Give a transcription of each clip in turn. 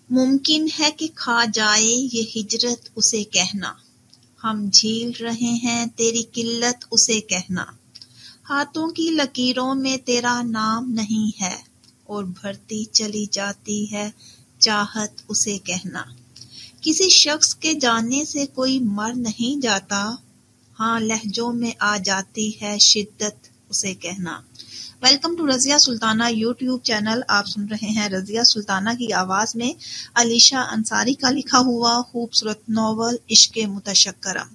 ممکن ہے کہ کھا جائے یہ ہجرت اسے کہنا، ہم جھیل رہے ہیں تیری قلت اسے کہنا، ہاتھوں کی لکیروں میں تیرا نام نہیں ہے اور بھرتی چلی جاتی ہے چاہت اسے کہنا، کسی شخص کے جانے سے کوئی مر نہیں جاتا، ہاں لہجوں میں آ جاتی ہے شدت اسے کہنا۔ Welcome to Razia Sultana YouTube channel. آپ سن رہے ہیں رضیہ سلطانہ کی آواز میں علیشہ انصاری کا لکھا ہوا خوبصورت ناول عشق متشکرم۔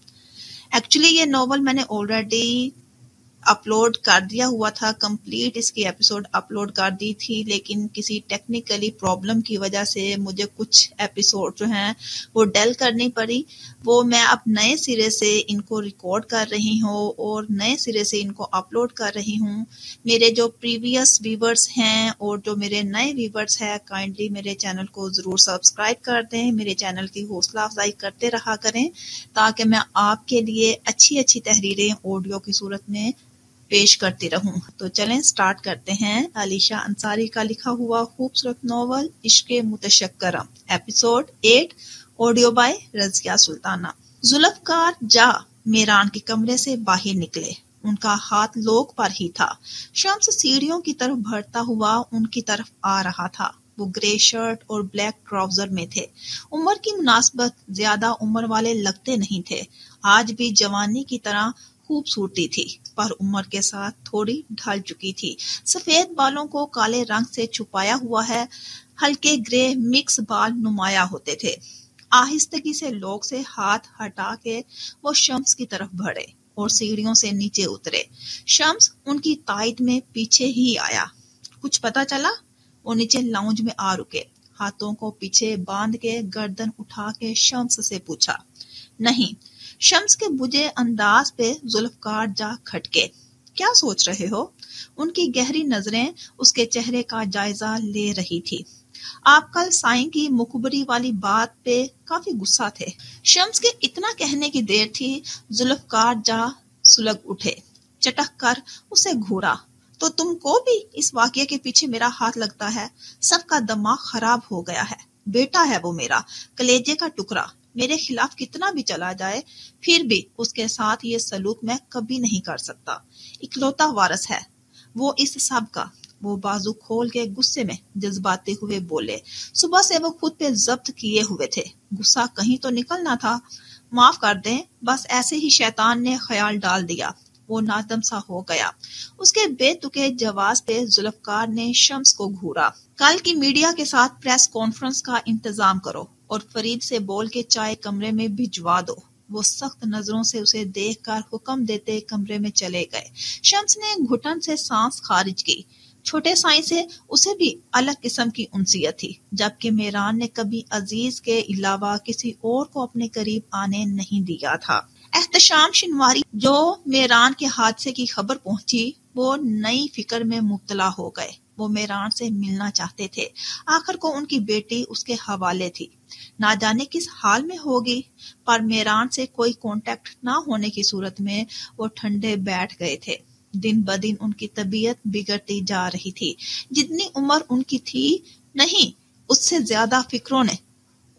ایکچولی یہ ناول میں نے آلریڈی اپلوڈ کر دیا ہوا تھا، کمپلیٹ اس کی ایپیسوڈ اپلوڈ کر دی تھی، لیکن کسی ٹیکنیکلی پرابلم کی وجہ سے مجھے کچھ ایپیسوڈ جو ہیں وہ ڈیل کرنی پڑی۔ وہ میں اب نئے سرے سے ان کو ریکارڈ کر رہی ہوں اور نئے سرے سے ان کو اپلوڈ کر رہی ہوں۔ میرے جو پریویس ویورز ہیں اور جو میرے نئے ویورز ہیں، کائنڈلی میرے چینل کو ضرور سبسکرائب کر دیں، میرے چینل کی حوصلہ افزائی کرتے رہا کریں تاکہ میں آپ کے لیے اچھی اچھی تحریریں آڈیو کی صورت میں پیش کرتی رہوں۔ تو چلیں سٹارٹ کرتے ہیں علیشہ انصاری کا لکھا ہوا خوبصورت ناول عشق متشکرم، ایپیسوڈ 8، آڈیو بائی رضیہ سلطانہ۔ ذوالفقار جا میران کے کمرے سے باہر نکلے، ان کا ہاتھ لوک پر ہی تھا۔ شمس سیڑھیوں کی طرف بڑھتا ہوا ان کی طرف آ رہا تھا۔ وہ گرے شرٹ اور بلیک ٹراؤزر میں تھے۔ عمر کی مناسبت زیادہ عمر والے لگتے نہیں تھے، آج بھی جوانی کی طرح خوبصورتی تھی پر عمر کے ساتھ تھوڑی ڈھل چکی تھی۔ سفید بالوں کو کالے رنگ سے چھپایا ہوا ہے، ہلکے گرے مکس بال نمایاں ہوتے تھے۔ آہستگی سے لوگ سے ہاتھ ہٹا کے وہ شمس کی طرف بڑھے اور سیڑھیوں سے نیچے اترے۔ شمس ان کی تائید میں پیچھے ہی آیا۔ کچھ پتا چلا؟ وہ نیچے لاؤنج میں آ رکے، ہاتھوں کو پیچھے باندھ کے گردن اٹھا کے شمس سے پوچھا۔ نہیں۔ شمس کے بجھے انداز پہ ذوالفقار جا کھٹکے۔ کیا سوچ رہے ہو؟ ان کی گہری نظریں اس کے چہرے کا جائزہ لے رہی تھی۔ آپ کل سائیں کی مخبری والی بات پہ کافی غصہ تھے۔ شمس کے اتنا کہنے کی دیر تھی، ذوالفقار جا سلگ اٹھے، چٹک کر اسے گھورا۔ تو تم کو بھی اس واقعے کے پیچھے میرا ہاتھ لگتا ہے؟ سب کا دماغ خراب ہو گیا ہے۔ بیٹا ہے وہ میرا، کلیجے کا ٹکڑا، میرے خلاف کتنا بھی چلا جائے پھر بھی اس کے ساتھ یہ سلوک میں کبھی نہیں کر سکتا۔ اکلوتا وارث ہے وہ اس سب کا۔ وہ بازو کھول کے غصے میں جذباتے ہوئے بولے۔ صبح سے وہ خود پہ ضبط کیے ہوئے تھے، غصہ کہیں تو نکلنا تھا۔ معاف کر دیں، بس ایسے ہی شیطان نے خیال ڈال دیا۔ وہ نادم سا ہو گیا۔ اس کے بے تکے جواز پہ ذوالفقار نے شمس کو گھورا۔ کل کی میڈیا کے ساتھ پریس کانفرنس کا انتظام کرو اور فرید سے بول کے چائے کمرے میں بھجوا دو۔ وہ سخت نظروں سے اسے دیکھ کر حکم دیتے کمرے میں چلے گئے۔ شمس نے گھٹن سے سانس خارج کی۔ چھوٹے سائیں سے اسے بھی الگ قسم کی انسیت تھی، جبکہ میران نے کبھی عزیز کے علاوہ کسی اور کو اپنے قریب آنے نہیں دیا تھا۔ احتشام شنواری جو میران کے حادثے کی خبر پہنچی، وہ نئی فکر میں مبتلا ہو گئے۔ وہ میران سے ملنا چاہتے تھے۔ آخر کو ان کی بیٹی اس کے حوالے تھی، نہ جانے کس حال میں ہوگی، پر میران سے کوئی کانٹیکٹ نہ ہونے کی صورت میں وہ ٹھنڈے بیٹھ گئے تھے۔ دن بدن ان کی طبیعت بگڑتی جا رہی تھی۔ جتنی عمر ان کی تھی، نہیں اس سے زیادہ فکروں نے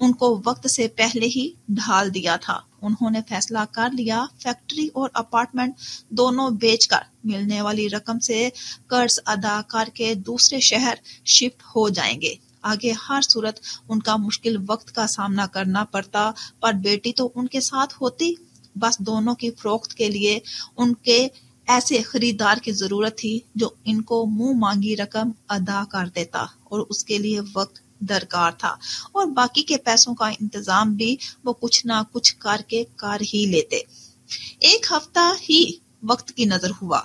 ان کو وقت سے پہلے ہی ڈھال دیا تھا۔ انہوں نے فیصلہ کر لیا فیکٹری اور اپارٹمنٹ دونوں بیچ کر ملنے والی رقم سے قرض ادا کر کے دوسرے شہر شفٹ ہو جائیں گے۔ آگے ہر صورت ان کا مشکل وقت کا سامنا کرنا پڑتا، پر بیٹی تو ان کے ساتھ ہوتی۔ بس دونوں کی فروخت کے لیے ان کے ایسے خریدار کی ضرورت تھی جو ان کو منہ مانگی رقم ادا کر دیتا، اور اس کے لیے وقت درکار تھا، اور باقی کے پیسوں کا انتظام بھی وہ کچھ نہ کچھ کر کے کر ہی لیتے۔ ایک ہفتہ ہی وقت کی نظر ہوا۔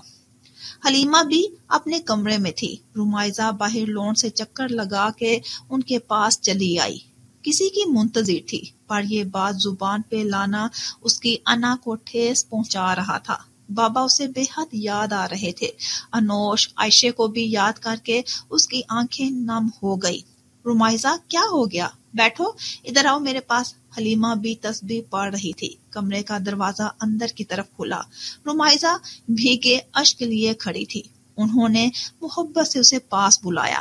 حلیمہ بھی اپنے کمرے میں تھی۔ رمائزہ باہر لون سے چکر لگا کے ان کے پاس چلی آئی۔ کسی کی منتظر تھی، پر یہ بات زبان پہ لانا اس کی انا کو ٹھیس پہنچا رہا تھا۔ بابا اسے بے حد یاد آ رہے تھے۔ انوش عائشہ کو بھی یاد کر کے اس کی آنکھیں نم ہو گئی۔ رمائزہ کیا ہو گیا؟ بیٹھو، ادھر آؤ میرے پاس۔ حلیمہ بھی تسبیح پڑھ رہی تھی۔ کمرے کا دروازہ اندر کی طرف کھلا۔ رمائزہ بھیگے اشک لیے کھڑی تھی۔ انہوں نے محبت سے اسے پاس بلایا۔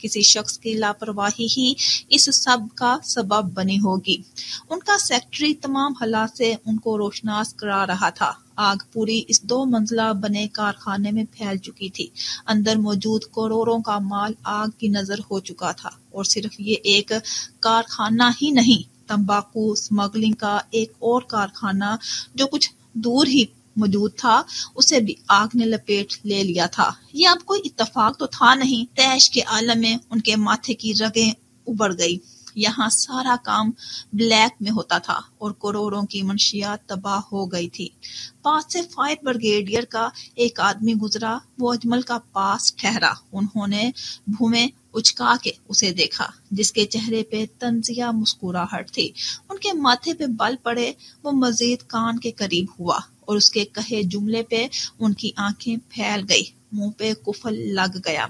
کسی شخص کی لاپرواہی ہی اس سب کا سبب بنی ہوگی۔ ان کا سیکرٹری تمام حالات سے ان کو روشناس کرا رہا تھا۔ آگ پوری اس 2 منزلہ بنے کارخانے میں پھیل چکی تھی۔ اندر موجود کروڑوں کا مال آگ کی نظر ہو چکا تھا، اور صرف یہ ایک کارخانہ ہی نہیں، تمباکو سمگلنگ کا ایک اور کارخانہ جو کچھ دور ہی موجود تھا، اسے بھی آگ نے لپیٹ لے لیا تھا۔ یہ اب کوئی اتفاق تو تھا نہیں۔ تیش کے عالم میں ان کے ماتھے کی رگیں ابھر گئی۔ یہاں سارا کام بلیک میں ہوتا تھا اور کروڑوں کی منشیات تباہ ہو گئی تھی۔ پاس سے فائر بریگیڈیئر کا ایک آدمی گزرا، وہ اجمل کا پاس ٹھہرا۔ انہوں نے بھویں اچکا کے اسے دیکھا، جس کے چہرے پہ طنزیہ مسکراہٹ تھی۔ ان کے ماتھے پہ بل پڑے، وہ مزید کان کے قریب ہوا اور اس کے کہے جملے پہ ان کی آنکھیں پھیل گئی، منہ پہ قفل لگ گیا۔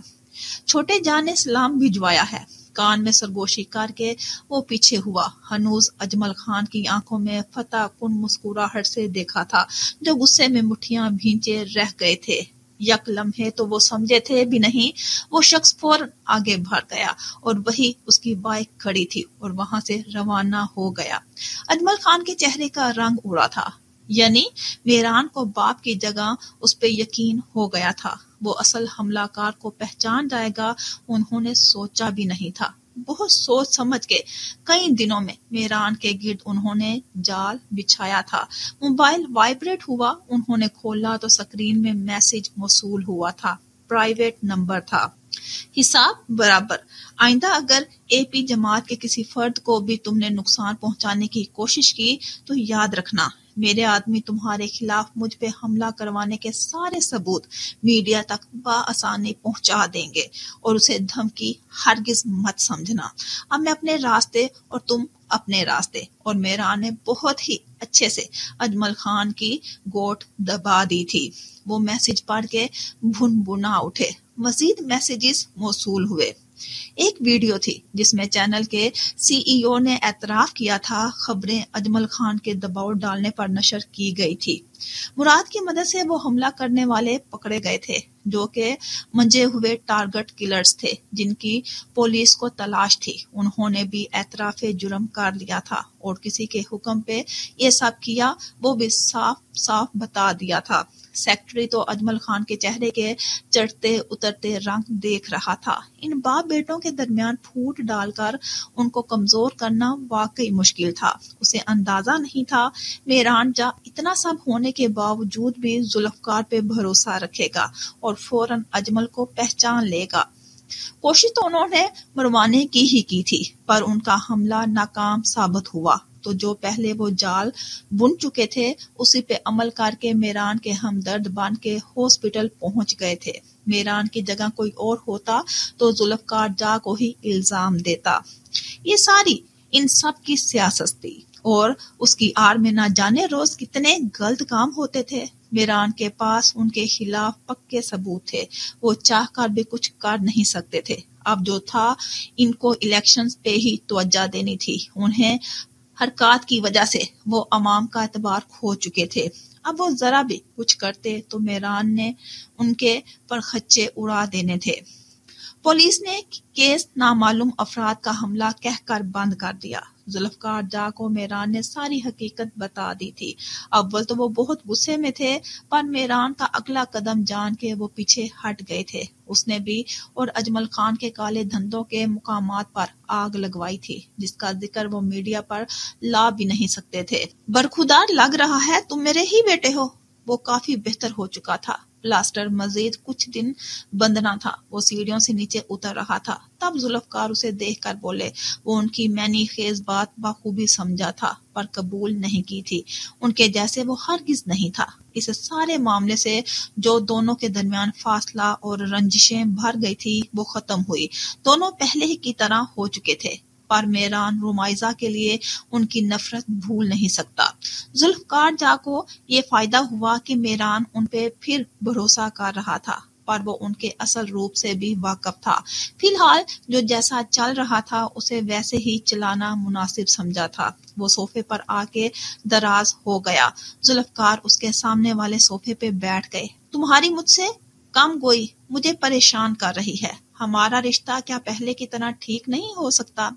چھوٹے جان نے سلام بھجوایا ہے۔ کان میں سرگوشی کر کے وہ پیچھے ہوا۔ ہنوز اجمل خان کی آنکھوں میں فتح کن مسکراہٹ سے دیکھا تھا، جو غصے میں مٹھیاں بھینچے رہ گئے تھے۔ یک لمحے تو وہ سمجھے تھے بھی نہیں۔ وہ شخص فوراً آگے بڑھ گیا اور وہی اس کی بائک کھڑی تھی اور وہاں سے روانہ ہو گیا۔ اجمل خان کے چہرے کا رنگ اڑا تھا، یعنی میران کو باپ کی جگہ اس پہ یقین ہو گیا تھا۔ وہ اصل حملہ کار کو پہچان جائے گا، انہوں نے سوچا بھی نہیں تھا۔ بہت سوچ سمجھ کے کئی دنوں میں میران کے گرد انہوں نے جال بچھایا تھا۔ موبائل وائبریٹ ہوا، انہوں نے کھولا تو سکرین میں میسج موصول ہوا تھا۔ پرائیویٹ نمبر تھا۔ حساب برابر، آئندہ اگر اے پی جماعت کے کسی فرد کو بھی تم نے نقصان پہنچانے کی کوشش کی تو یاد رکھنا، میرے آدمی تمہارے خلاف مجھ پہ حملہ کروانے کے سارے ثبوت میڈیا تک بآسانی پہنچا دیں گے، اور اسے دھمکی ہرگز مت سمجھنا۔ اب میں اپنے راستے اور تم اپنے راستے۔ اور میران نے بہت ہی اچھے سے اجمل خان کی گوٹ دبا دی تھی۔ وہ میسج پڑھ کے بھنبنا اٹھے۔ مزید میسیجز موصول ہوئے۔ ایک ویڈیو تھی جس میں چینل کے سی ای او نے اعتراف کیا تھا، خبریں اجمل خان کے دباؤ ڈالنے پر نشر کی گئی تھی۔ مراد کی مدد سے وہ حملہ کرنے والے پکڑے گئے تھے، جو کہ منجے ہوئے ٹارگٹ کلرز تھے جن کی پولیس کو تلاش تھی۔ انہوں نے بھی اعتراف جرم کر لیا تھا اور کسی کے حکم پہ یہ سب کیا، وہ بھی صاف صاف بتا دیا تھا۔ سیکرٹری تو اجمل خان کے چہرے کے چڑھتے اترتے رنگ دیکھ رہا تھا۔ ان باپ بیٹوں کے درمیان پھوٹ ڈال کر ان کو کمزور کرنا واقعی مشکل تھا۔ اسے اندازہ نہیں تھا میران جا اتنا سب ہونے کے باوجود بھی ذوالفقار پہ بھروسہ رکھے گا اور فوراً اجمل کو پہچان لے گا۔ کوشش تو انہوں نے مروانے کی تھی، پر ان کا حملہ ناکام ثابت ہوا، تو جو پہلے وہ جال بن چکے تھے اسی پہ عمل کر کے میران کے ہمدرد بن کے ہاسپٹل پہنچ گئے تھے۔ میران کی جگہ کوئی اور ہوتا تو ذوالفقار جا کو ہی الزام دیتا۔ یہ ساری ان سب کی سیاست تھی، اور اس کی آڑ میں نہ جانے روز کتنے غلط کام ہوتے تھے۔ میران کے پاس ان کے خلاف پکے ثبوت تھے، وہ چاہ کر بھی کچھ کر نہیں سکتے تھے۔ اب جو تھا، ان کو الیکشنز پہ ہی توجہ دینی تھی۔ انہیں حرکات کی وجہ سے وہ عوام کا اعتبار کھو چکے تھے۔ اب وہ ذرا بھی کچھ کرتے تو میران نے ان کے پرخچے اڑا دینے تھے۔ پولیس نے کیس نامعلوم افراد کا حملہ کہہ کر بند کر دیا۔ ذوالفقار جا کو میران نے ساری حقیقت بتا دی تھی۔ اول تو وہ بہت غصے میں تھے، پر میران کا اگلا قدم جان کے وہ پیچھے ہٹ گئے تھے۔ اس نے بھی اور اجمل خان کے کالے دھندوں کے مقامات پر آگ لگوائی تھی، جس کا ذکر وہ میڈیا پر لا بھی نہیں سکتے تھے۔ برخودار لگ رہا ہے تم میرے ہی بیٹے ہو۔ وہ کافی بہتر ہو چکا تھا۔ پلاسٹر مزید کچھ دن بندنا تھا۔ وہ سیڑھیوں سے نیچے اتر رہا تھا، تب ذوالفقار اسے دیکھ کر بولے۔ وہ ان کی معنی خیز بات بخوبی سمجھا تھا، پر قبول نہیں کی تھی۔ ان کے جیسے وہ ہرگز نہیں تھا۔ اس سارے معاملے سے جو دونوں کے درمیان فاصلہ اور رنجشیں بھر گئی تھی، وہ ختم ہوئی۔ دونوں پہلے ہی کی طرح ہو چکے تھے، پر میران رومائزہ کے لیے ان کی نفرت بھول نہیں سکتا۔ ذوالفقار جا کو یہ فائدہ ہوا کہ میران ان پہ پھر بھروسہ کر رہا تھا، پر وہ ان کے اصل روپ سے بھی واقف تھا۔ فی الحال جو جیسا چل رہا تھا اسے ویسے ہی چلانا مناسب سمجھا تھا۔ وہ صوفے پر آ کے دراز ہو گیا۔ ذوالفقار اس کے سامنے والے صوفے پہ بیٹھ گئے۔ تمہاری مجھ سے کم گوئی مجھے پریشان کر رہی ہے۔ ہمارا رشتہ کیا پہلے کی طرح ٹھیک نہیں ہو سکتا؟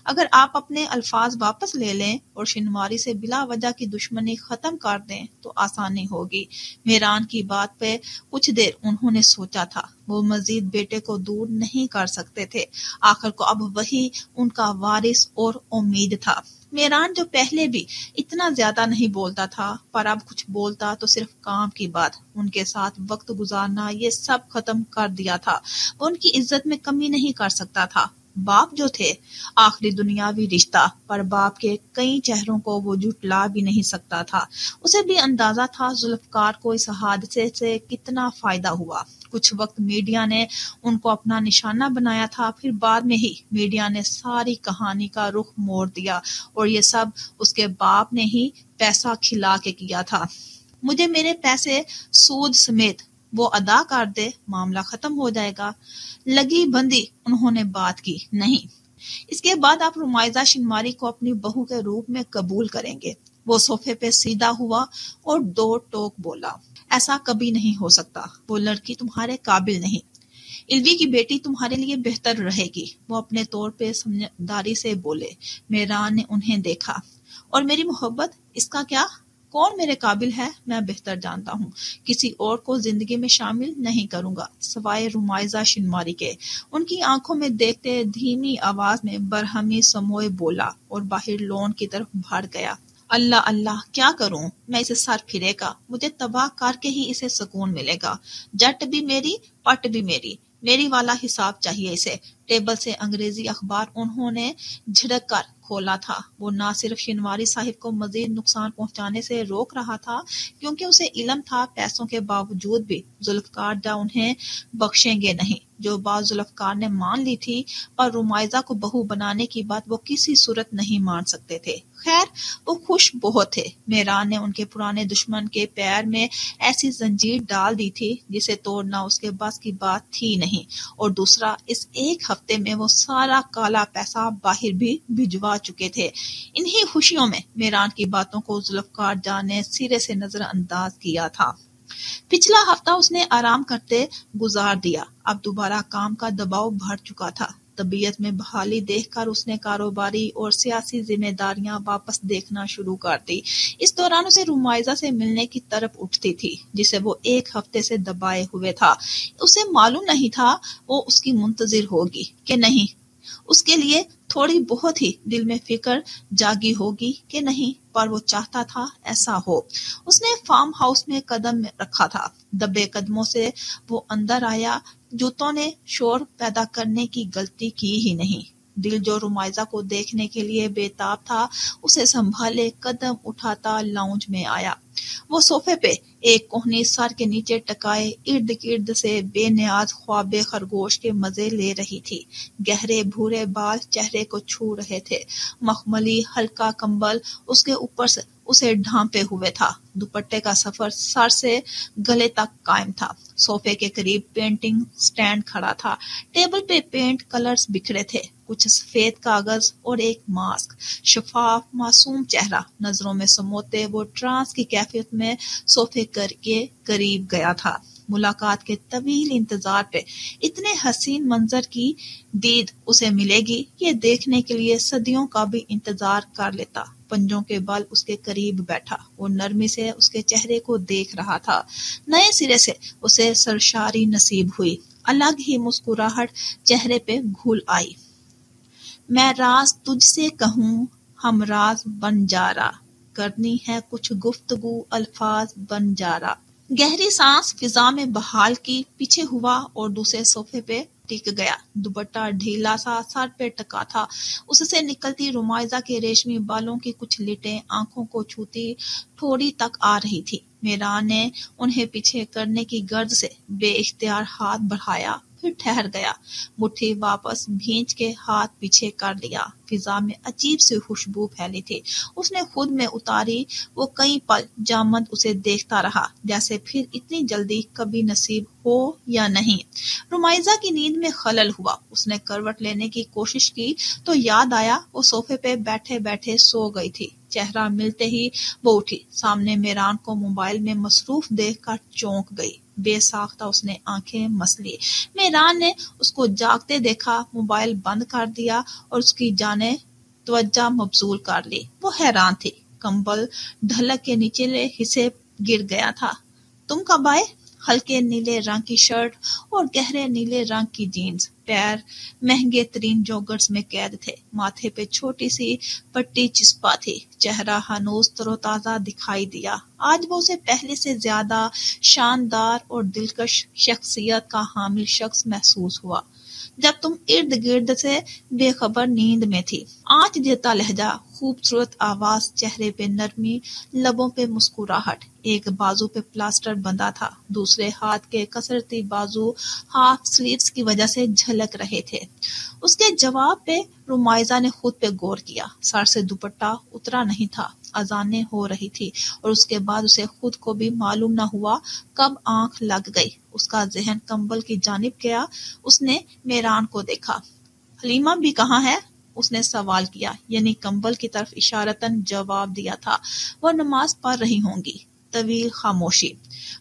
اگر آپ اپنے الفاظ واپس لے لیں اور شنواری سے بلا وجہ کی دشمنی ختم کر دیں تو آسانی ہوگی۔ میران کی بات پہ کچھ دیر انہوں نے سوچا تھا۔ وہ مزید بیٹے کو دور نہیں کر سکتے تھے۔ آخر کو اب وہی ان کا وارث اور امید تھا۔ میران جو پہلے بھی اتنا زیادہ نہیں بولتا تھا، پر اب کچھ بولتا تو صرف کام کی بات۔ ان کے ساتھ وقت گزارنا یہ سب ختم کر دیا تھا۔ وہ ان کی عزت میں کمی نہیں کر سکتا تھا۔ باپ جو تھے، آخری دنیاوی رشتہ، پر باپ کے کئی چہروں کو وہ جھٹلا بھی نہیں سکتا تھا۔ اسے بھی اندازہ تھا ذوالفقار کو اس حادثے سے کتنا فائدہ ہوا۔ کچھ وقت میڈیا نے ان کو اپنا نشانہ بنایا تھا، پھر بعد میں ہی میڈیا نے ساری کہانی کا رخ موڑ دیا، اور یہ سب اس کے باپ نے ہی پیسہ کھلا کے کیا تھا۔ مجھے میرے پیسے سود سمیت وہ ادا کر دے، معاملہ ختم ہو جائے گا۔ لگی بندی انہوں نے بات کی، نہیں، اس کے بعد آپ رمائزہ شنواری کو اپنی بہو کے روپ میں قبول کریں گے۔ وہ صوفے پہ سیدھا ہوا اور دو ٹوک بولا، ایسا کبھی نہیں ہو سکتا، وہ لڑکی تمہارے قابل نہیں، الوی کی بیٹی تمہارے لیے بہتر رہے گی۔ وہ اپنے طور پہ سمجھداری سے بولے۔ میران نے انہیں دیکھا۔ اور میری محبت، اس کا کیا؟ کون میرے قابل ہے میں بہتر جانتا ہوں۔ کسی اور کو زندگی میں شامل نہیں کروں گا سوائے رمائزہ شنواری کے۔ ان کی آنکھوں میں دیکھتے دھیمی آواز میں برہمی سموئے بولا اور باہر لون کی طرف بڑھ گیا۔ اللہ اللہ، کیا کروں میں؟ اسے سر پھرے گا، مجھے تباہ کر کے ہی اسے سکون ملے گا۔ جٹ بھی میری، پٹ بھی میری، میری والا حساب چاہیے اسے۔ ٹیبل سے انگریزی اخبار انہوں نے جھڑک کر کھولا تھا۔ وہ نہ صرف شنواری صاحب کو مزید نقصان پہنچانے سے روک رہا تھا، کیونکہ اسے علم تھا پیسوں کے باوجود بھی ذوالفقار جا انہیں بخشیں گے نہیں۔ جو بات ذوالفقار نے مان لی تھی، اور رمائزہ کو بہو بنانے کی بات وہ کسی صورت نہیں مان سکتے تھے۔ خیر، وہ خوش بہت تھے۔ میران نے ان کے پرانے دشمن کے پیر میں ایسی زنجیر ڈال دی تھی جسے توڑنا اس کے بس کی بات تھی نہیں، اور دوسرا، اس ایک ہفتے میں وہ سارا کالا پیسہ باہر بھی بھجوا چکے تھے۔ انہی خوشیوں میں میران کی باتوں کو ذوالفقار جان نے سرے سے نظر انداز کیا تھا۔ پچھلا ہفتہ اس نے آرام کرتے گزار دیا، اب دوبارہ کام کا دباؤ بڑھ چکا تھا۔ طبیعت میں بحالی دیکھ کر اس نے کاروباری اور سیاسی ذمہ داریاں واپس دیکھنا شروع کر دی۔ اس دوران اسے رمائزہ سے ملنے کی طرف اٹھتی تھی، جسے وہ ایک ہفتے سے دبائے ہوئے تھا۔ اسے معلوم نہیں تھا وہ اس کی منتظر ہوگی کہ نہیں، اس کے لیے تھوڑی بہت ہی دل میں فکر جاگی ہوگی کہ نہیں، پر وہ چاہتا تھا ایسا ہو۔ اس نے فارم ہاؤس میں قدم رکھا تھا۔ دبے قدموں سے وہ اندر آیا۔ جوتوں نے شور پیدا کرنے کی غلطی کی ہی نہیں۔ دل جو رمائزہ کو دیکھنے کے لیے بے تاب تھا، اسے سنبھالے قدم اٹھاتا لاؤنج میں آیا۔ وہ صوفے پہ ایک کوہنی سر کے نیچے ٹکائے ارد گرد سے بے نیاز خواب خرگوش کے مزے لے رہی تھی۔ گہرے بھورے بال چہرے کو چھو رہے تھے۔ مخملی ہلکا کمبل اس کے اوپر سے اسے ڈھانپے ہوئے تھا۔ دوپٹے کا سفر سر سے گلے تک قائم تھا۔ صوفے کے قریب پینٹنگ سٹینڈ کھڑا تھا۔ ٹیبل پہ پینٹ کلرز بکھرے تھے، کچھ سفید کاغذ اور ایک ماسک۔ شفاف معصوم چہرہ نظروں میں سموتے وہ ٹرانس کی کیفیت میں صوفے کر کے قریب گیا تھا۔ ملاقات کے طویل انتظار پہ اتنے حسین منظر کی دید اسے ملے گی، یہ دیکھنے کے لیے صدیوں کا بھی انتظار کر لیتا۔ پنجوں کے بل اس کے قریب بیٹھا، وہ نرمی سے اس کے چہرے کو دیکھ رہا تھا۔ نئے سرے سے اسے سرشاری نصیب ہوئی۔ الگ ہی مسکراہٹ چہرے پہ گھل آئی۔ میں راز تجھ سے کہوں، ہم راز بن جا رہا، کرنی ہے کچھ گفتگو الفاظ بن جا رہا۔ گہری سانس فضا میں بحال کی، پیچھے ہوا اور دوسرے صوفے پہ ٹک گیا۔ دوپٹہ ڈھیلا سا سر پہ ٹکا تھا۔ اس سے نکلتی رمائزہ کے ریشمی بالوں کی کچھ لٹیں آنکھوں کو چھوتی تھوڑی تک آ رہی تھی۔ میران نے انہیں پیچھے کرنے کی غرض سے بے اختیار ہاتھ بڑھایا، پھر ٹھہر گیا۔ مٹھی واپس بھینچ کے ہاتھ پیچھے کر لیا۔ فضا میں عجیب سی خوشبو پھیلی تھی، اس نے خود میں اتاری۔ وہ کئی پل جامد اسے دیکھتا رہا، جیسے پھر اتنی جلدی کبھی نصیب ہو یا نہیں۔ رمائزہ کی نیند میں خلل ہوا۔ اس نے کروٹ لینے کی کوشش کی تو یاد آیا وہ صوفے پہ بیٹھے بیٹھے سو گئی تھی۔ چہرہ ملتے ہی وہ اٹھی، سامنے میران کو موبائل میں مصروف دیکھ کر چونک گئی۔ بے ساختہ اس نے آنکھیں مس لی۔ میران نے اس کو جاگتے دیکھا، موبائل بند کر دیا اور اس کی جانب توجہ مبذول کر لی۔ وہ حیران تھی، کمبل ڈھلک کے نچلے حصے گر گیا تھا۔ تم کب آئے؟ ہلکے نیلے رنگ کی شرٹ اور گہرے نیلے رنگ کی جینز، پیر مہنگے ترین جوگرز میں قید تھے، ماتھے پہ چھوٹی سی پٹی چسپا تھی، چہرہ ہنوز تر و تازہ دکھائی دیا۔ آج وہ اسے پہلے سے زیادہ شاندار اور دلکش شخصیت کا حامل شخص محسوس ہوا۔ جب تم ارد گرد سے بے خبر نیند میں تھی۔ آنچ دیتا لہجہ، خوبصورت آواز، چہرے پہ نرمی، لبوں پہ مسکراہٹ۔ ایک بازو پہ پلاسٹر بندھا تھا، دوسرے ہاتھ کے کسرتی بازو ہاف سلیوز کی وجہ سے جھلک رہے تھے۔ اس کے جواب پہ رمائزہ نے خود پہ غور کیا۔ سر سے دوپٹہ اترا نہیں تھا، اذانیں ہو رہی تھی اور اس کے بعد اسے خود کو بھی معلوم نہ ہوا کب آنکھ لگ گئی۔ اس کا ذہن کمبل کی جانب گیا۔ اس نے میران کو دیکھا۔ حلیمہ بھی کہاں ہے؟ اس نے سوال کیا، یعنی کمبل کی طرف اشارتاً جواب دیا تھا۔ وہ نماز پڑھ رہی ہوں گی۔ طویل خاموشی۔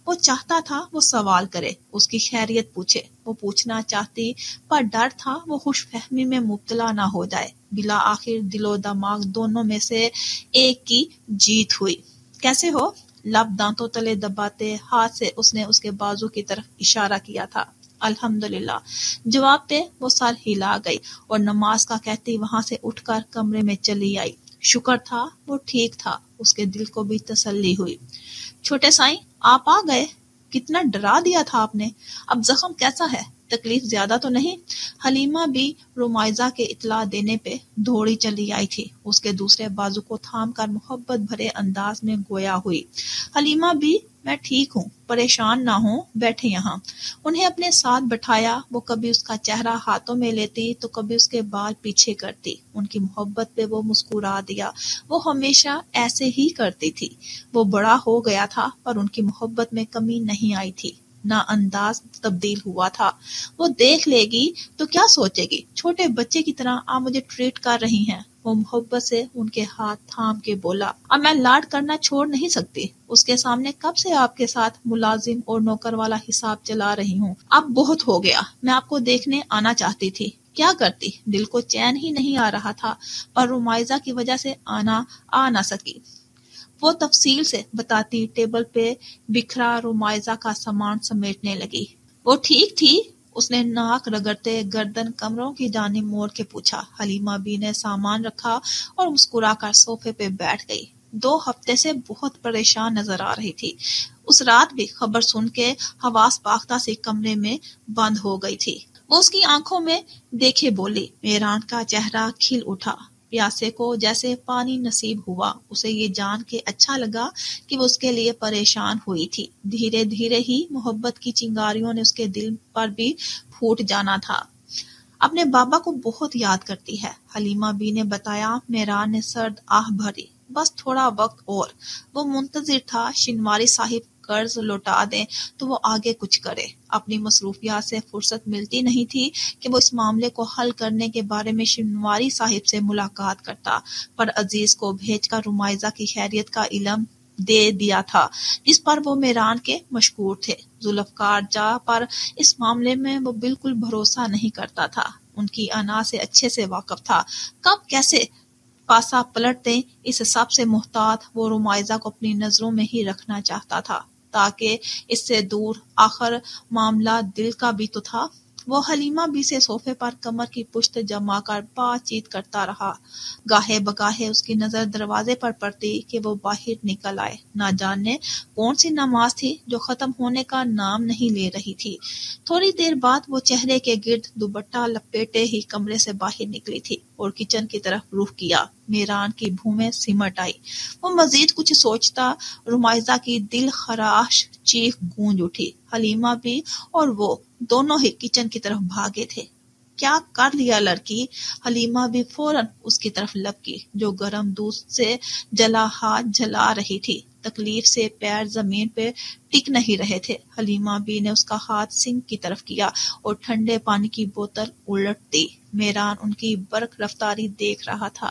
وہ چاہتا تھا وہ سوال کرے، اس کی خیریت پوچھے، وہ پوچھنا چاہتی، پر ڈر تھا وہ خوش فہمی میں مبتلا نہ ہو جائے۔ بالآخر دل و دماغ دونوں میں سے ایک کی جیت ہوئی۔ کیسے ہو؟ لب دانتوں تلے دباتے ہاتھ سے اس نے اس کے بازو کی طرف اشارہ کیا تھا۔ الحمدللہ۔ جواب پہ وہ سر ہلا گئی اور نماز کا کہتی وہاں سے اٹھ کر کمرے میں چلی آئی۔ شکر تھا وہ ٹھیک تھا، اس کے دل کو بھی تسلی ہوئی۔ چھوٹے سائیں آپ آ گئے، کتنا ڈرا دیا تھا آپ نے۔ اب زخم کیسا ہے؟ تکلیف زیادہ تو نہیں؟ حلیمہ بھی رمائزہ کے اطلاع دینے پہ دوڑی چلی آئی تھی، اس کے دوسرے بازو کو تھام کر محبت بھرے انداز میں گویا ہوئی۔ حلیمہ بھی میں ٹھیک ہوں، پریشان نہ ہوں، بیٹھے یہاں۔ انہیں اپنے ساتھ بٹھایا۔ وہ کبھی اس کا چہرہ ہاتھوں میں لیتی تو کبھی اس کے بال پیچھے کرتی۔ ان کی محبت پہ وہ مسکرا دیا۔ وہ ہمیشہ ایسے ہی کرتی تھی۔ وہ بڑا ہو گیا تھا پر ان کی محبت میں کمی نہیں آئی تھی، نہ انداز تبدیل ہوا تھا۔ وہ دیکھ لے گی تو کیا سوچے گی، چھوٹے بچے کی طرح آپ مجھے ٹریٹ کر رہی ہیں۔ وہ محبت سے ان کے ہاتھ تھام کے بولا، اب میں لاڈ کرنا چھوڑ نہیں سکتی۔ اس کے سامنے کب سے آپ کے ساتھ ملازم اور نوکر والا حساب چلا رہی ہوں، اب بہت ہو گیا۔ میں آپ کو دیکھنے آنا چاہتی تھی، کیا کرتی، دل کو چین ہی نہیں آ رہا تھا، پر رمائزہ کی وجہ سے آ نہ سکی۔ وہ تفصیل سے بتاتی، ٹیبل پہ بکھرا رمائزہ کا سامان سمیٹنے لگی۔ وہ ٹھیک تھی؟ اس نے ناک رگڑتے گردن کمروں کی جانب موڑ کے پوچھا۔ حلیمہ بی نے سامان رکھا اور مسکرا کر صوفے پہ بیٹھ گئی۔ 2 ہفتے سے بہت پریشان نظر آ رہی تھی۔ اس رات بھی خبر سن کے حواس باختہ سے کمرے میں بند ہو گئی تھی۔ وہ اس کی آنکھوں میں دیکھے بولی۔ میران کا چہرہ کھل اٹھا، پیاسے کو جیسے پانی نصیب ہوا۔ اسے یہ جان کے اچھا لگا کہ وہ اس کے لیے پریشان ہوئی تھی۔ دھیرے دھیرے ہی محبت کی چنگاریوں نے اس کے دل پر بھی پھوٹ جانا تھا۔ اپنے بابا کو بہت یاد کرتی ہے، حلیمہ بی نے بتایا۔ میران نے سرد آہ بھری۔ بس تھوڑا وقت اور۔ وہ منتظر تھا شنواری صاحب قرض لوٹا دیں تو وہ آگے کچھ کرے۔ اپنی مصروفیات سے فرصت ملتی نہیں تھی کہ وہ اس معاملے کو حل کرنے کے بارے میں شنواری صاحب سے ملاقات کرتا، پر عزیز کو بھیج کر رمائزہ کی خیریت کا علم دے دیا تھا، جس پر وہ میران کے مشکور تھے۔ ذوالفقار جاں پر اس معاملے میں وہ بالکل بھروسہ نہیں کرتا تھا، ان کی انا سے اچھے سے واقف تھا۔ کب کیسے پاسا پلٹ دیں، اس سب سے محتاط وہ رمائزہ کو اپنی نظروں میں ہی رکھنا چاہتا تھا، تاکہ اس سے دور۔ آخر معاملہ دل کا بھی تو تھا۔ وہ حلیمہ بی سے صوفے پر کمر کی پشت جما کر بات چیت کرتا رہا۔ گاہے بگاہے اس کی نظر دروازے پر پڑتی کہ وہ باہر نکل آئے۔ نہ جانے کون سی نماز تھی جو ختم ہونے کا نام نہیں لے رہی تھی۔ تھوڑی دیر بعد وہ چہرے کے گرد دوپٹہ لپیٹے ہی کمرے سے باہر نکلی تھی اور کچن کی طرف رخ کیا۔ میران کی بھومیں سمٹ آئی۔ وہ مزید کچھ سوچتا، رمائزہ کی دل خراش چیخ گونج اٹھی۔ حلیمہ بھی اور وہ دونوں ہی کچن کی طرف بھاگے تھے۔ کیا کر لیا لڑکی؟ حلیمہ بھی فوراً اس کی طرف لپکی، جو گرم دودھ سے جلا ہاتھ جلا رہی تھی۔ تکلیف سے پیر زمین پہ ٹک نہیں رہے تھے۔ حلیمہ بی نے اس کا ہاتھ سنک کی طرف کیا اور ٹھنڈے پانی کی بوتل الٹ دی۔ میران ان کی برق رفتاری دیکھ رہا تھا۔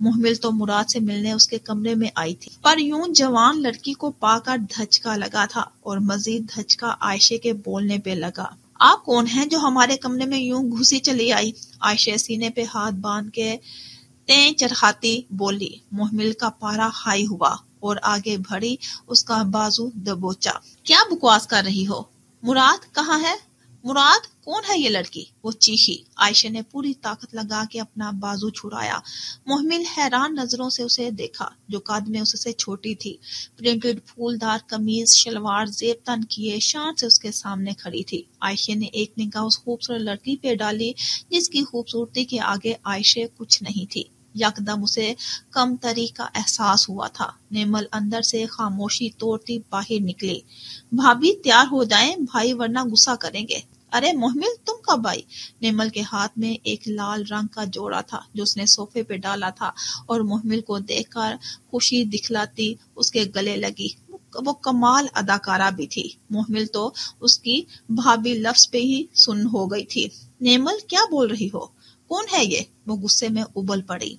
محمل تو مراد سے ملنے اس کے کمرے میں آئی تھی، پر یوں جوان لڑکی کو پا کر دھچکا لگا تھا اور مزید دھچکا عائشہ کے بولنے پہ لگا۔ آپ کون ہیں جو ہمارے کمرے میں یوں گھسی چلی آئی؟ عائشہ سینے پہ ہاتھ باندھ کے تیں چرخاتی بولی۔ محمل کا پارا ہائی ہوا اور آگے بڑھی، اس کا بازو دبوچا۔ کیا بکواس کر رہی ہو؟ مراد کہاں ہے؟ مراد کون ہے یہ لڑکی؟ وہ چیخی۔ عائشہ نے پوری طاقت لگا کے اپنا بازو چھڑایا۔ محمل حیران نظروں سے اسے دیکھا جو قد میں اس سے چھوٹی تھی، پرنٹڈ پھولدار قمیض شلوار زیب تن کیے شان سے اس کے سامنے کھڑی تھی۔ عائشہ نے ایک نگاہ اس خوبصورت لڑکی پہ ڈالی جس کی خوبصورتی کے آگے عائشہ کچھ نہیں تھی۔ یکدم اسے کم تری کا احساس ہوا تھا۔ نیمل اندر سے خاموشی توڑتی باہر نکلی۔ بھابھی تیار ہو جائیں بھائی ورنہ غصہ کریں گے۔ ارے محمل تم کب آئی؟ نیمل کے ہاتھ میں ایک لال رنگ کا جوڑا تھا جو اس نے صوفے پہ ڈالا تھا اور محمل کو دیکھ کر خوشی دکھلاتی اس کے گلے لگی۔ وہ کمال اداکارہ بھی تھی۔ محمل تو اس کی بھابھی لفظ پہ ہی سن ہو گئی تھی۔ نیمل کیا بول رہی ہو؟ کون ہے یہ؟ وہ غصے میں ابل پڑی۔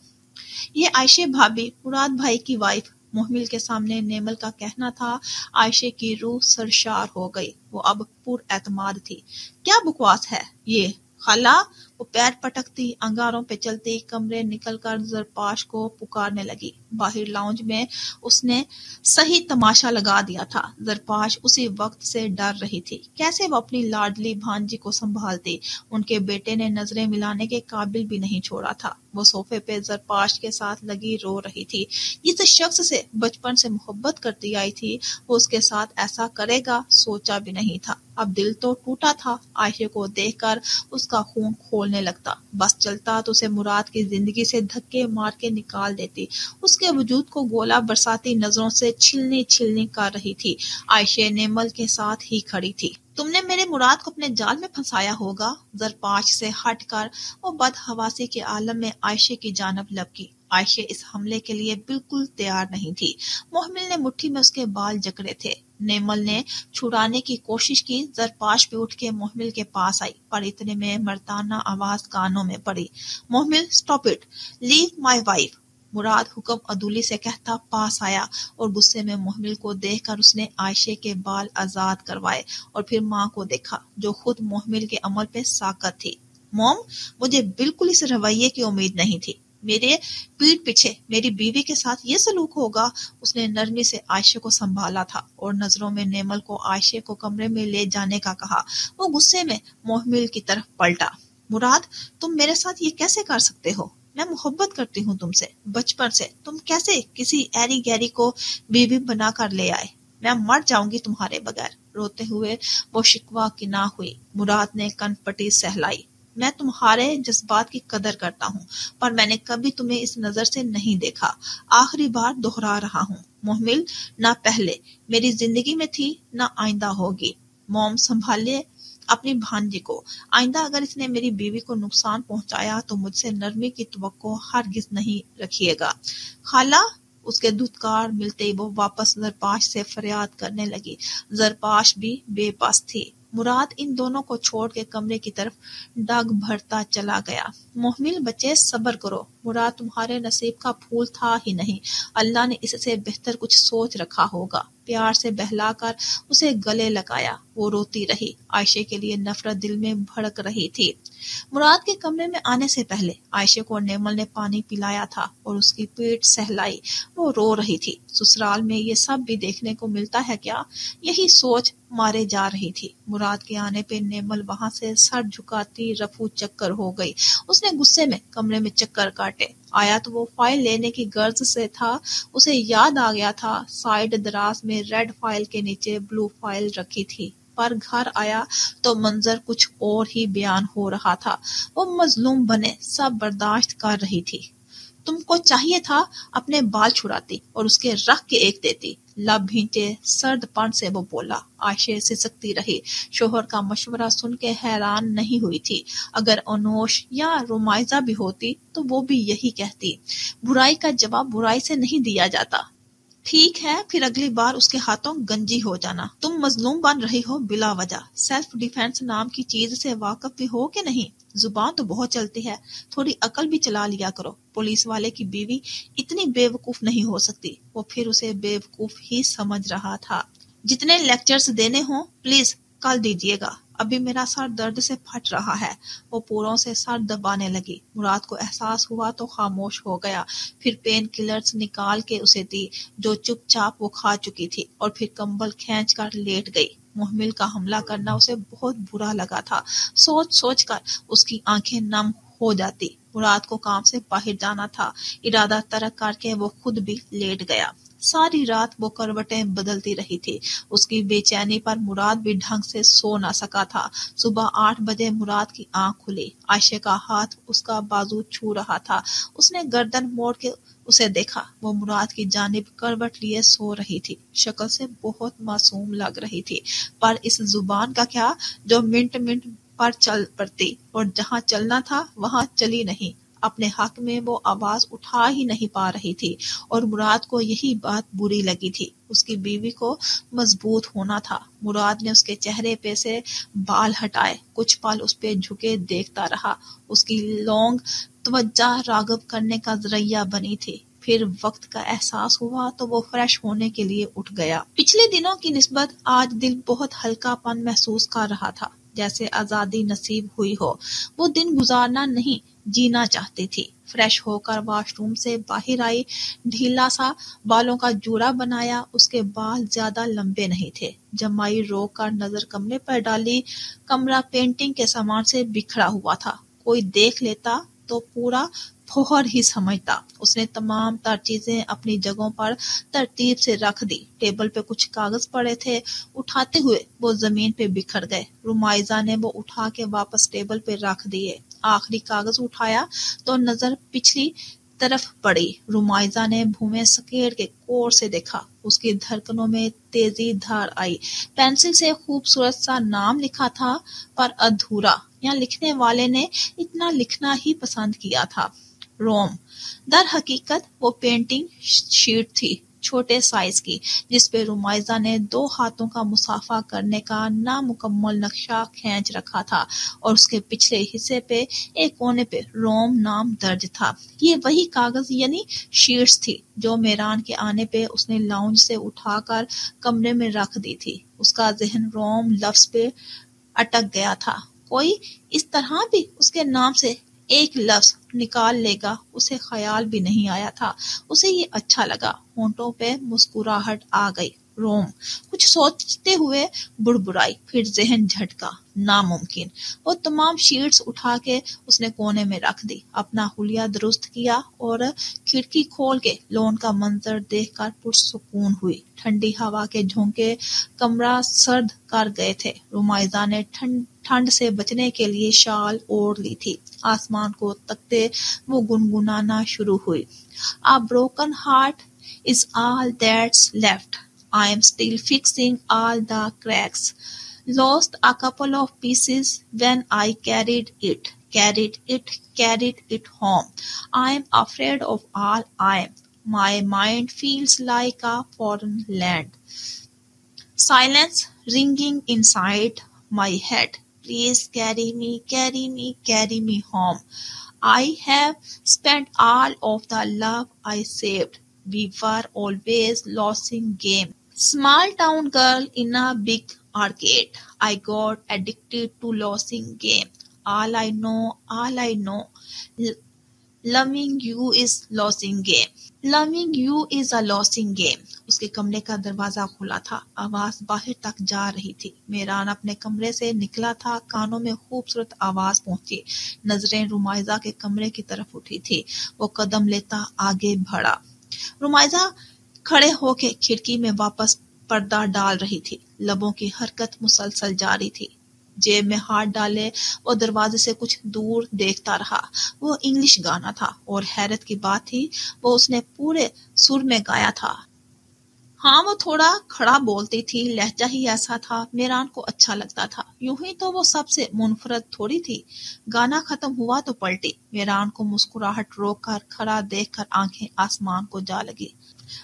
یہ عائشہ بھابھی، مراد بھائی کی وائف۔ محمل کے سامنے نیمل کا کہنا تھا۔ عائشہ کی روح سرشار ہو گئی۔ وہ اب پر اعتماد تھی۔ کیا بکواس ہے یہ خالہ؟ وہ پیر پٹکتی انگاروں پہ چلتی کمرے نکل کر زرپاش کو پکارنے لگی۔ باہر لاؤنج میں اس نے صحیح تماشا لگا دیا تھا۔ زرپاش اسی وقت سے ڈر رہی تھی۔ کیسے وہ اپنی لاڈلی بھانجی کو سنبھالتی؟ ان کے بیٹے نے نظریں ملانے کے قابل بھی نہیں چھوڑا تھا۔ وہ صوفے پہ زرپاش کے ساتھ لگی رو رہی تھی۔ جس شخص سے بچپن سے محبت کرتی آئی تھی وہ اس کے ساتھ ایسا کرے گا سوچا بھی نہیں تھا۔ اب دل تو ٹوٹا تھا۔ عائشہ کو دیکھ کر اس کا خون کھولنے لگتا۔ بس چلتا تو اسے مراد کی زندگی سے دھکے مار کے نکال دیتی۔ اس کے وجود کو گولا برساتی نظروں سے چھلنی چھلنی کر رہی تھی۔ عائشہ نیمل کے ساتھ ہی کھڑی تھی۔ تم نے میرے مراد کو اپنے جال میں پھنسایا ہوگا۔ زرپاش سے ہٹ کر وہ بدحواسی کے عالم میں عائشہ کی جانب لپکی۔ عائشہ اس حملے کے لیے بالکل تیار نہیں تھی۔ محمل نے مٹھی میں اس کے بال جکڑے تھے۔ نیمل نے چھڑانے کی کوشش کی۔ زرپاش بھی اٹھ کے محمل کے پاس آئی، پر اتنے میں مردانہ آواز کانوں میں پڑی۔ Mehmal stop it, leave my wife. مراد حکم عدولی سے کہتا پاس آیا اور غصے میں محمل کو دیکھ کر اس نے عائشہ کے بال آزاد کروائے اور پھر ماں کو دیکھا جو خود محمل کے عمل پہ ساکت تھی۔ موم، مجھے بالکل اس رویے کی امید نہیں تھی۔ میرے پیٹھ پیچھے میری بیوی کے ساتھ یہ سلوک ہوگا؟ اس نے نرمی سے عائشہ کو سنبھالا تھا اور نظروں میں نیمل کو عائشہ کو کمرے میں لے جانے کا کہا۔ وہ غصے میں محمل کی طرف پلٹا۔ مراد، تم میرے ساتھ یہ کیسے کر سکتے ہو؟ میں محبت کرتی ہوں تم سے بچپن سے۔ تم کیسے کسی ایری گیری کو بیوی بنا کر لے آئے؟ میں مر جاؤں گی تمہارے بغیر۔ روتے ہوئے وہ شکوہ کنا ہوئی۔ مراد نے کن پٹی سہلائی۔ میں تمہارے جذبات کی قدر کرتا ہوں، پر میں نے کبھی تمہیں اس نظر سے نہیں دیکھا۔ آخری بار دہرا رہا ہوں، محمل، نہ پہلے میری زندگی میں تھی نہ آئندہ ہوگی۔ موم، سنبھالے اپنی بھانجی کو۔ آئندہ اگر اس نے میری بیوی کو نقصان پہنچایا تو مجھ سے نرمی کی توقع ہرگز نہیں رکھیے گا۔ خالہ، اس کے دھتکار ملتے ہی وہ واپس زرپاش سے فریاد کرنے لگی۔ زرپاش بھی بے بس تھی۔ مراد ان دونوں کو چھوڑ کے کمرے کی طرف ڈگ بھرتا چلا گیا۔ محمل بچے صبر کرو، مراد تمہارے نصیب کا پھول تھا ہی نہیں، اللہ نے اس سے بہتر کچھ سوچ رکھا ہوگا۔ پیار سے بہلا کر اسے گلے لگایا۔ وہ روتی رہی۔ عائشہ کے لیے نفرت دل میں بھڑک رہی تھی۔ مراد کے کمرے میں آنے سے پہلے عائشہ کو نیمل نے پانی پلایا تھا اور اس کی پیٹھ سہلائی۔ وہ رو رہی تھی۔ سسرال میں یہ سب بھی دیکھنے کو ملتا ہے کیا؟ یہی سوچ مارے جا رہی تھی۔ مراد کے آنے پہ نیمل وہاں سے سر جھکاتی رفو چکر ہو گئی۔ اس نے غصے میں کمرے میں چکر کاٹے۔ آیا تو وہ فائل لینے کی غرض سے تھا۔ اسے یاد آ گیا تھا سائیڈ دراز میں ریڈ فائل کے نیچے بلو فائل رکھی تھی، پر گھر آیا تو منظر کچھ اور ہی بیان ہو رہا تھا۔ وہ مظلوم بنے سب برداشت کر رہی تھی۔ تم کو چاہیے تھا اپنے بال چھڑاتی اور اس کے رکھ کے ایک دیتی۔ لب بھینچے سرد پن سے وہ بولا۔ عائشہ سسکتی رہی۔ شوہر کا مشورہ سن کے حیران نہیں ہوئی تھی۔ اگر انوش یا رومائزہ بھی ہوتی تو وہ بھی یہی کہتی، برائی کا جواب برائی سے نہیں دیا جاتا۔ ٹھیک ہے، پھر اگلی بار اس کے ہاتھوں گنجی ہو جانا۔ تم مظلوم بن رہی ہو بلا وجہ۔ سیلف ڈیفینس نام کی چیز سے واقف بھی ہو کہ نہیں؟ زبان تو بہت چلتی ہے، تھوڑی عقل بھی چلا لیا کرو۔ پولیس والے کی بیوی اتنی بے وقوف نہیں ہو سکتی۔ وہ پھر اسے بے وقوف ہی سمجھ رہا تھا۔ جتنے لیکچرز دینے ہوں پلیز کل دیجیے گا، ابھی میرا سر درد سے پھٹ رہا ہے۔ وہ پوروں سے سر دبانے لگی۔ مراد کو احساس ہوا تو خاموش ہو گیا، پھر پین کلرز نکال کے اسے دی جو چپ چاپ وہ کھا چکی تھی، اور پھر کمبل کھینچ کر لیٹ گئی۔ محمل کا حملہ کرنا اسے بہت برا لگا تھا۔ سوچ سوچ کر اس کی آنکھیں نم ہو جاتی۔ مراد کو کام سے باہر جانا تھا۔ ارادہ ترک کر کے وہ خود بھی لیٹ گیا۔ ساری رات وہ کروٹیں بدلتی رہی تھی۔ اس کی بے چینی پر مراد بھی ڈھنگ سے سو نہ سکا تھا۔ صبح 8 بجے مراد کی آنکھ کھلی۔ عائشہ کا ہاتھ اس کا بازو چھو رہا تھا۔ اس نے گردن موڑ کے اسے دیکھا۔ وہ مراد کی جانب کروٹ لیے سو رہی تھی۔ شکل سے بہت معصوم لگ رہی تھی، پر اس زبان کا کیا جو منٹ منٹ پر چل پڑتی، اور جہاں چلنا تھا وہاں چلی نہیں۔ اپنے حق میں وہ آواز اٹھا ہی نہیں پا رہی تھی، اور مراد کو یہی بات بری لگی تھی۔ اس کی بیوی کو مضبوط ہونا تھا۔ مراد نے اس کے چہرے پہ سے بال ہٹائے، کچھ پل اس پہ جھکے دیکھتا رہا۔ اس کی لونگ توجہ راغب کرنے کا ذریعہ بنی تھی۔ پھر وقت کا احساس ہوا تو وہ فریش ہونے کے لیے اٹھ گیا۔ پچھلے دنوں کی نسبت آج دل بہت ہلکا پن محسوس کر رہا تھا، جیسے آزادی نصیب ہوئی ہو۔ وہ دن گزارنا نہیں، جینا چاہتی تھی۔ فریش ہو کر واش روم سے باہر آئی، ڈھیلا سا بالوں کا جوڑا بنایا۔ اس کے بال زیادہ لمبے نہیں تھے۔ جمائی روک کر نظر کمرے پر ڈالی۔ کمرہ پینٹنگ کے سامان سے بکھرا ہوا تھا۔ کوئی دیکھ لیتا تو پورا پھوہر ہی سمجھتا۔ اس نے تمام تر چیزیں اپنی جگہوں پر ترتیب سے رکھ دی۔ ٹیبل پہ کچھ کاغذ پڑے تھے، اٹھاتے ہوئے وہ زمین پہ بکھر گئے۔ رومائزہ نے وہ اٹھا کے واپس ٹیبل پہ رکھ دیے۔ آخری کاغذ اٹھایا تو نظر پچھلی طرف پڑی۔ رومائزہ نے بھویں سکیڑ کے غور سے دیکھا۔ اس کی دھڑکنوں میں تیزی دھار آئی۔ پینسل سے خوبصورت سا نام لکھا تھا، پر ادھورا۔ یہاں لکھنے والے نے اتنا لکھنا ہی پسند کیا تھا، روم۔ در حقیقت وہ پینٹنگ شیٹ تھی، چھوٹے سائز کی، جس پہ رومائزہ نے 2 ہاتھوں کا مصافحہ کرنے کا نامکمل نقشہ کھینچ رکھا تھا، اور اس کے پچھلے حصے پہ ایک کونے پہ روم نام درج تھا۔ یہ وہی کاغذ یعنی شیٹس تھی جو میران کے آنے پہ اس نے لاؤنج سے اٹھا کر کمرے میں رکھ دی تھی۔ اس کا ذہن روم لفظ پہ اٹک گیا تھا۔ کوئی اس طرح بھی اس کے نام سے ایک لفظ نکال لے گا، اسے خیال بھی نہیں آیا تھا۔ اسے یہ اچھا لگا۔ ہونٹوں پہ مسکراہٹ آ گئی۔ روم۔ کچھ سوچتے ہوئے بڑبڑائی، پھر ذہن جھٹکا، ناممکن۔ وہ تمام شیٹس اٹھا کے اس نے کونے میں رکھ دی، اپنا حلیہ درست کیا، اور کھڑکی کھول کے لون کا منظر دیکھ کر پرسکون ہوئی۔ ٹھنڈی ہوا کے جھونکے کمرہ سرد کر گئے تھے۔ رومائزہ نے ٹھنڈ سے بچنے کے لیے شال اوڑھ لی تھی۔ آسمان کو تکتے وہ گنگنانا شروع ہوئی۔ A broken heart is all that's left. I am still fixing all the cracks. Lost a couple of pieces when I carried it home. I am afraid of all I am. My mind feels like a foreign land. Silence ringing inside my head. Please carry me home. I have spent all of the love I saved. We were always losing game. Small town girl in a big arcade. I got addicted to losing game. All I know, loving you is losing game. Loving you is a losing game. اس کے کمرے کا دروازہ کھلا تھا۔ آواز باہر تک جا رہی تھی۔ میران اپنے کمرے سے نکلا تھا۔ کانوں میں خوبصورت آواز پہنچی۔ نظریں رومائزہ کے کمرے کی طرف اٹھی تھی۔ وہ قدم لیتا آگے بڑھا۔ رومائزہ کھڑے ہو کے کھڑکی میں واپس پردہ ڈال رہی تھی۔ لبوں کی حرکت مسلسل جاری تھی۔ جیب میں ہاتھ ڈالے وہ دروازے سے کچھ دور دیکھتا رہا۔ وہ انگلش گانا تھا، اور حیرت کی بات تھی وہ اس نے پورے سر میں گایا تھا۔ ہاں، وہ تھوڑا کھڑا بولتی تھی، لہجہ ہی ایسا تھا، میران کو اچھا لگتا تھا۔ یوں ہی تو وہ سب سے منفرد تھوڑی تھی۔ گانا ختم ہوا تو پلٹی۔ میران کو مسکراہٹ روک کر کھڑا دیکھ کر آنکھیں آسمان کو جا لگی۔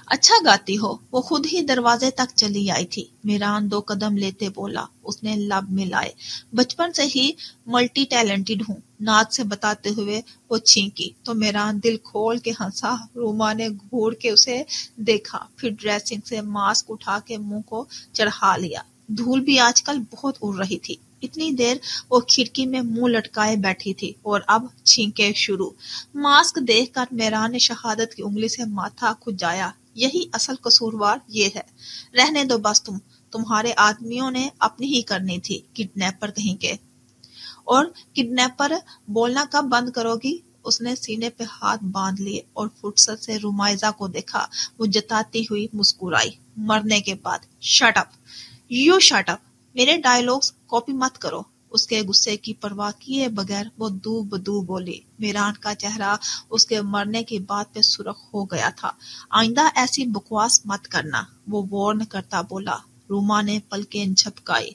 اچھا گاتی ہو۔ وہ خود ہی دروازے تک چلی آئی تھی۔ میران 2 قدم لیتے بولا، اس نے لب ملائے۔ بچپن سے ہی ملٹی ٹیلنٹڈ ہوں، ناچ سے بتاتے ہوئے وہ چھینکی تو میران دل کھول کے ہنسا۔ روما نے گھور کے اسے دیکھا، پھر ڈریسنگ سے ماسک اٹھا کے منہ کو چڑھا لیا۔ دھول بھی آج کل بہت اڑ رہی تھی۔ اتنی دیر وہ کھڑکی میں منہ لٹکائے بیٹھی تھی اور اب چھینکے شروع۔ ماسک دیکھ کر میران نے شہادت کی انگلی سے ماتھا کھجایا۔ یہی اصل قصوروار یہ ہے۔ رہنے دو بس، تمہارے آدمیوں نے اپنی ہی کرنی تھی، کڈنیپر کہیں کے۔ اور کڈنیپر بولنا کب بند کرو گی؟ اس نے سینے پہ ہاتھ باندھ لیے اور فرصت سے رمائزہ کو دیکھا۔ وہ جتاتی ہوئی مسکرائی۔ مرنے کے بعد۔ Shut up, you shut up, میرے ڈائیلاگز کاپی مت کرو۔ اس کے غصے کی پرواہ کیے بغیر وہ دو بدو بولی۔ میران کا چہرہ اس کے مرنے کی بات پہ سرخ ہو گیا تھا۔ آئندہ ایسی بکواس مت کرنا، وہ وارن کرتا بولا۔ روما نے پلکیں جھپکائی۔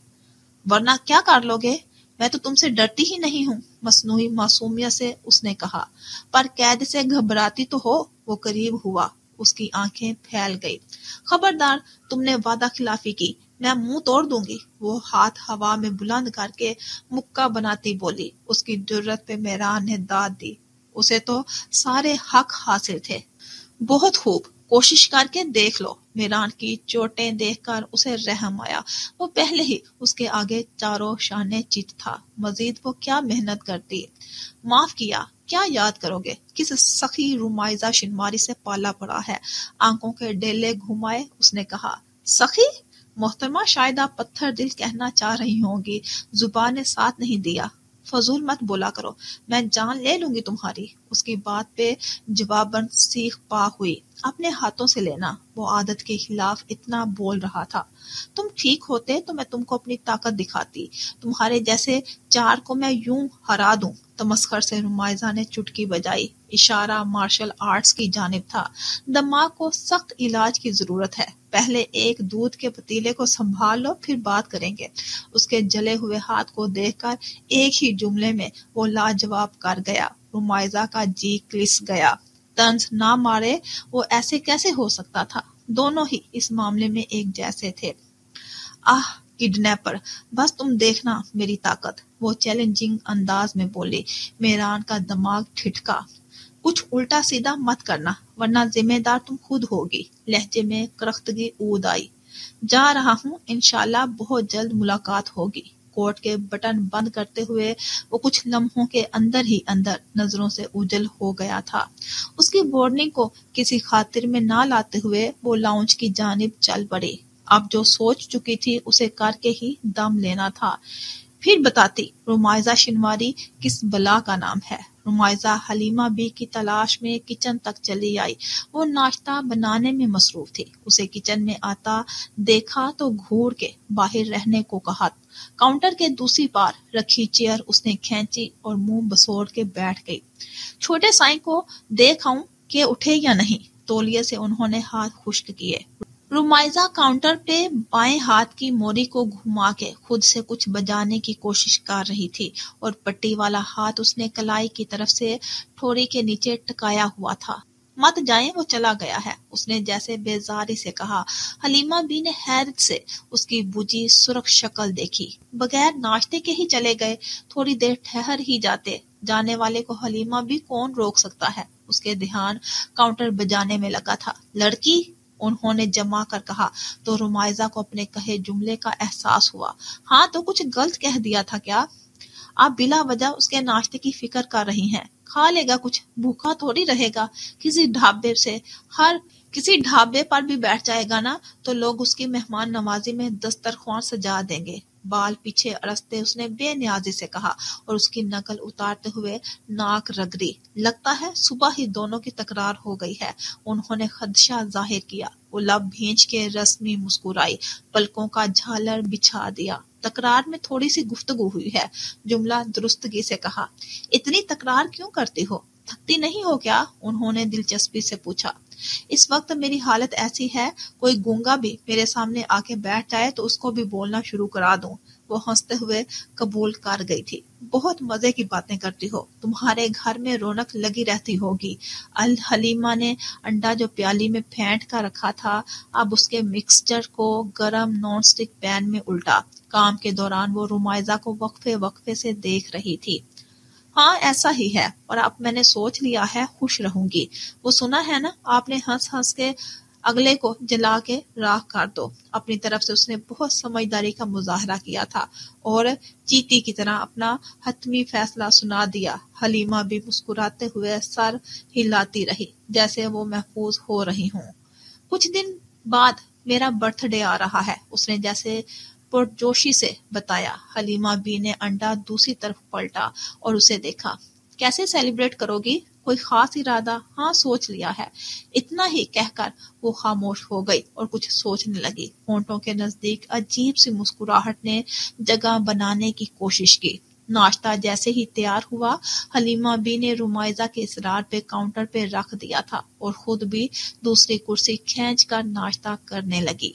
ورنہ کیا کر لو گے؟ میں تو تم سے ڈرتی ہی نہیں ہوں، مصنوعی معصومیت سے اس نے کہا۔ پر قید سے گھبراتی تو ہو؟ وہ قریب ہوا، اس کی آنکھیں پھیل گئی۔ خبردار، تم نے وعدہ خلافی کی، میں منہ توڑ دوں گی۔ وہ ہاتھ ہوا میں بلند کر کے مکہ بناتی بولی۔ اس کی جرت پہ میران نے داد دی۔ اسے تو سارے حق حاصل تھے۔ بہت خوب، کوشش کر کے دیکھ لو۔ میران کی چوٹیں دیکھ کر اسے رحم آیا۔ وہ پہلے ہی اس کے آگے چاروں شانے چت تھا، مزید وہ کیا محنت کرتی۔ معاف کیا، کیا یاد کرو گے؟ کس سخی رمائزہ شنواری سے پالا پڑا ہے۔ آنکھوں کے ڈیلے گھمائے اس نے کہا۔ سخی؟ محترمہ، شاید آپ پتھر دل کہنا چاہ رہی ہوں گی، زبان نے ساتھ نہیں دیا۔ فضول مت بولا کرو، میں جان لے لوں گی تمہاری۔ اس کی بات پہ جواباً سیخ پا ہوئی۔ اپنے ہاتھوں سے لینا، وہ عادت کے خلاف اتنا بول رہا تھا۔ تم ٹھیک ہوتے تو میں تم کو اپنی طاقت دکھاتی، تمہارے جیسے 4 کو میں یوں ہرا دوں۔ تمسخر سے رمائزہ نے چٹکی بجائی۔ اشارہ مارشل آرٹس کی جانب تھا۔ دماغ کو سخت علاج کی ضرورت ہے، پہلے ایک دودھ کے پتیلے کو سنبھال لو، پھر بات کریں گے۔ اس کے جلے ہوئے ہاتھ کو دیکھ کر ایک ہی جملے میں وہ لاجواب کر گیا۔ رمائزہ کا جی کلس گیا۔ طنز نہ مارے، وہ ایسے کیسے ہو سکتا تھا؟ دونوں ہی اس معاملے میں ایک جیسے تھے۔ آہ کڈنیپر، بس تم دیکھنا میری طاقت، وہ چیلنجنگ انداز میں بولی۔ میران کا دماغ ٹھٹکا۔ کچھ الٹا سیدھا مت کرنا ورنہ ذمہ دار تم خود ہوگی۔ لہجے میں کرختگی اود آئی۔ جا رہا ہوں، انشاءاللہ بہت جلد ملاقات ہوگی۔ کوٹ کے بٹن بند کرتے ہوئے وہ کچھ لمحوں کے اندر ہی اندر نظروں سے اوجھل ہو گیا تھا۔ اس کی وارننگ کو کسی خاطر میں نہ لاتے ہوئے وہ لاؤنج کی جانب چل پڑی۔ اب جو سوچ چکی تھی اسے کر کے ہی دم لینا تھا۔ پھر بتاتی رمائزہ شنواری کس بلا کا نام ہے۔ رمائزہ حلیمہ بی کی تلاش میں کچن تک چلی آئی۔ وہ ناشتہ بنانے میں مصروف تھی۔ اسے کچن میں آتا دیکھا تو گھور کے باہر رہنے کو کہا۔ کاؤنٹر کے دوسری پار رکھی چیئر اس نے کھینچی اور منہ بسوڑ کے بیٹھ گئی۔ چھوٹے سائیں کو دیکھ آؤں کہ اٹھے یا نہیں؟ تولیے سے انہوں نے ہاتھ خشک کیے۔ رمائزہ کاؤنٹر پہ بائیں ہاتھ کی موری کو گھما کے خود سے کچھ بجانے کی کوشش کر رہی تھی اور پٹی والا ہاتھ اس نے کلائی کی طرف سے ٹھوڑی کے نیچے ٹکایا ہوا تھا۔ مت جائیں، وہ چلا گیا ہے، اس نے جیسے بیزاری سے کہا۔ حلیمہ بی نے حیرت سے اس کی بجھی سرخ شکل دیکھی۔ بغیر ناشتے کے ہی چلے گئے، تھوڑی دیر ٹھہر ہی جاتے۔ جانے والے کو حلیمہ بی کون روک سکتا ہے؟ اس کے دھیان کاؤنٹر بجانے میں لگا تھا۔ لڑکی، انہوں نے جما کر کہا تو رمائزہ کو اپنے کہے جملے کا احساس ہوا۔ ہاں تو کچھ غلط کہہ دیا تھا کیا؟ آپ بلا وجہ اس کے ناشتے کی فکر کر رہی ہیں۔ کھا لے گا کچھ، بھوکا تھوڑی رہے گا۔ کسی ڈھابے پر بھی بیٹھ جائے گا نا تو لوگ اس کی مہمان نوازی میں دسترخوان سجا دیں گے۔ بال پیچھے اڑستے اس نے بے نیازی سے کہا اور اس کی نقل اتارتے ہوئے ناک رگڑی۔ لگتا ہے صبح ہی دونوں کی تکرار ہو گئی ہے، انہوں نے خدشہ ظاہر کیا۔ وہ لب بھینچ کے رسمی مسکرائی، پلکوں کا جھالر بچھا دیا۔ تکرار میں تھوڑی سی گفتگو ہوئی ہے، جملہ درستگی سے کہا۔ اتنی تکرار کیوں کرتی ہو؟ تھکتی نہیں ہو کیا؟ انہوں نے دلچسپی سے پوچھا۔ اس وقت میری حالت ایسی ہے کوئی گونگا بھی میرے سامنے آ کے بیٹھ جائے تو اس کو بھی بولنا شروع کرا دوں۔ وہ ہنستے ہوئے قبول کر گئی تھی۔ بہت مزے کی باتیں کرتی ہو، تمہارے گھر میں رونق لگی رہتی ہوگی۔ حلیمہ نے انڈا جو پیالی میں پھینٹ کر رکھا تھا اب اس کے مکسچر کو گرم نان سٹک پین میں الٹا۔ کام کے دوران وہ رمائزہ کو وقفے وقفے سے دیکھ رہی تھی۔ ہاں ایسا ہی ہے، اور اب میں نے سوچ لیا ہے خوش رہوں گی۔ وہ سنا ہے نا آپ نے ہنس ہنس کے اگلے کو جلا کے راکھ کر دو۔ اپنی طرف سے اس نے بہت سمجھداری کا مظاہرہ کیا تھا اور چیٹی کی طرح اپنا حتمی فیصلہ سنا دیا۔ حلیمہ بھی مسکراتے ہوئے سر ہلاتی رہی جیسے وہ محفوظ ہو رہی ہوں۔ کچھ دن بعد میرا برتھ ڈے آ رہا ہے، اس نے جیسے پرجوشی سے بتایا۔ حلیمہ بی نے انڈا دوسری طرف پلٹا اور اسے دیکھا۔ کیسے سیلیبریٹ کرو گی؟ کوئی خاص ارادہ؟ ہاں سوچ لیا ہے۔ اتنا ہی کہہ کر وہ خاموش ہو گئی اور کچھ سوچنے لگی۔ ہونٹوں کے نزدیک عجیب سی مسکراہٹ نے جگہ بنانے کی کوشش کی۔ ناشتہ جیسے ہی تیار ہوا حلیمہ بی نے رمائزہ کے اصرار پہ کاؤنٹر پہ رکھ دیا تھا اور خود بھی دوسری کرسی کھینچ کر ناشتہ کرنے لگی۔